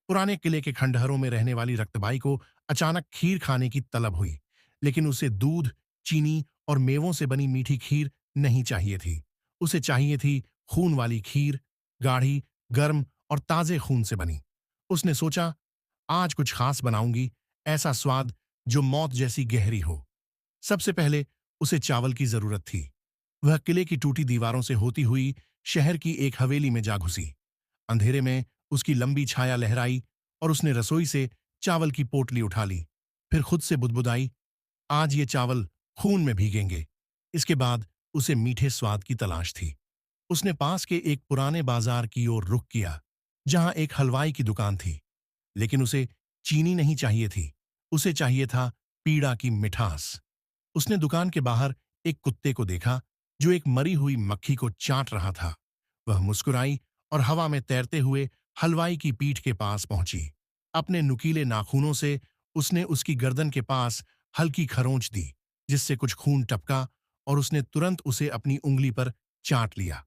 पुराने किले के खंडहरों में रहने वाली रक्तबाई को अचानक खीर खाने की तलब हुई, लेकिन उसे दूध, चीनी और मेवों से बनी मीठी खीर नहीं चाहिए थी। उसे चाहिए थी खून वाली खीर, गाढ़ी, गर्म और ताजे खून से बनी। उसने सोचा, आज कुछ खास बनाऊंगी, ऐसा स्वाद जो मौत जैसी गहरी हो। सबसे पहले उसे चावल की जरूरत थी। वह किले की टूटी दीवारों से होती हुई शहर की एक हवेली में जा घुसी। अंधेरे में उसकी लंबी छाया लहराई और उसने रसोई से चावल की पोटली उठा ली। फिर खुद से बुदबुदाई, आज ये चावल खून में भीगेंगे। इसके बाद उसे मीठे स्वाद की तलाश थी। उसने पास के एक पुराने बाजार की ओर रुख किया, जहां एक हलवाई की दुकान थी। लेकिन उसे चीनी नहीं चाहिए थी, उसे चाहिए था पीड़ा की मिठास। उसने दुकान के बाहर एक कुत्ते को देखा, जो एक मरी हुई मक्खी को चाट रहा था। वह मुस्कुराई और हवा में तैरते हुए हलवाई की पीठ के पास पहुंची। अपने नुकीले नाखूनों से उसने उसकी गर्दन के पास हल्की खरोंच दी, जिससे कुछ खून टपका और उसने तुरंत उसे अपनी उंगली पर चाट लिया।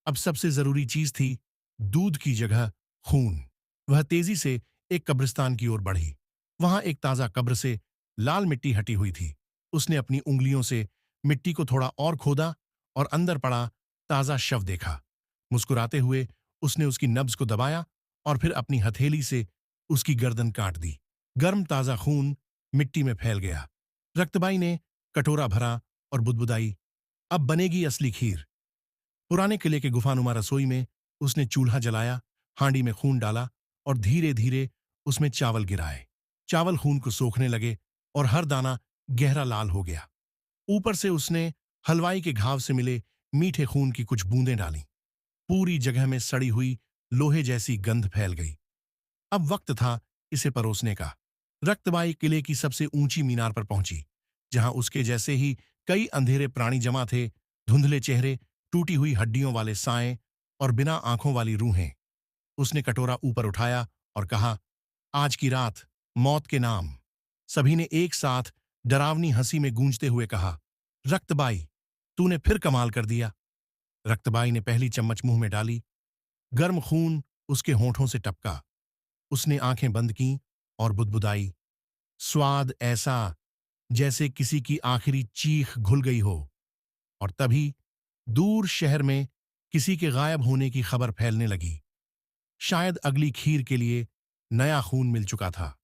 अब सबसे जरूरी चीज थी दूध की जगह खून। वह तेजी से एक कब्रिस्तान की ओर बढ़ी। वहां एक ताजा कब्र से लाल मिट्टी हटी हुई थी। उसने अपनी उंगलियों से मिट्टी को थोड़ा और खोदा और अंदर पड़ा ताजा शव देखा। मुस्कुराते हुए उसने उसकी नब्ज को दबाया और फिर अपनी हथेली से उसकी गर्दन काट दी। गर्म ताजा खून मिट्टी में फैल गया। रक्तबाई ने कटोरा भरा और बुदबुदाई, अब बनेगी असली खीर। पुराने किले के गुफानुमा रसोई में उसने चूल्हा जलाया, हांडी में खून डाला और धीरे धीरे उसमें चावल गिराए। चावल खून को सोखने लगे और हर दाना गहरा लाल हो गया। ऊपर से उसने हलवाई के घाव से मिले मीठे खून की कुछ बूंदें डालीं। पूरी जगह में सड़ी हुई लोहे जैसी गंध फैल गई। अब वक्त था इसे परोसने का। रक्तबाई किले की सबसे ऊंची मीनार पर पहुंची, जहां उसके जैसे ही कई अंधेरे प्राणी जमा थे, धुंधले चेहरे, टूटी हुई हड्डियों वाले साएं और बिना आंखों वाली रूहें। उसने कटोरा ऊपर उठाया और कहा, आज की रात मौत के नाम। सभी ने एक साथ डरावनी हंसी में गूंजते हुए कहा, रक्तबाई, तूने फिर कमाल कर दिया। रक्तबाई ने पहली चम्मच मुंह में डाली। गर्म खून उसके होंठों से टपका। उसने आंखें बंद कीं और बुदबुदाई, स्वाद ऐसा जैसे किसी की आखिरी चीख घुल गई हो। और तभी दूर शहर में किसी के गायब होने की खबर फैलने लगी। शायद अगली खीर के लिए नया खून मिल चुका था।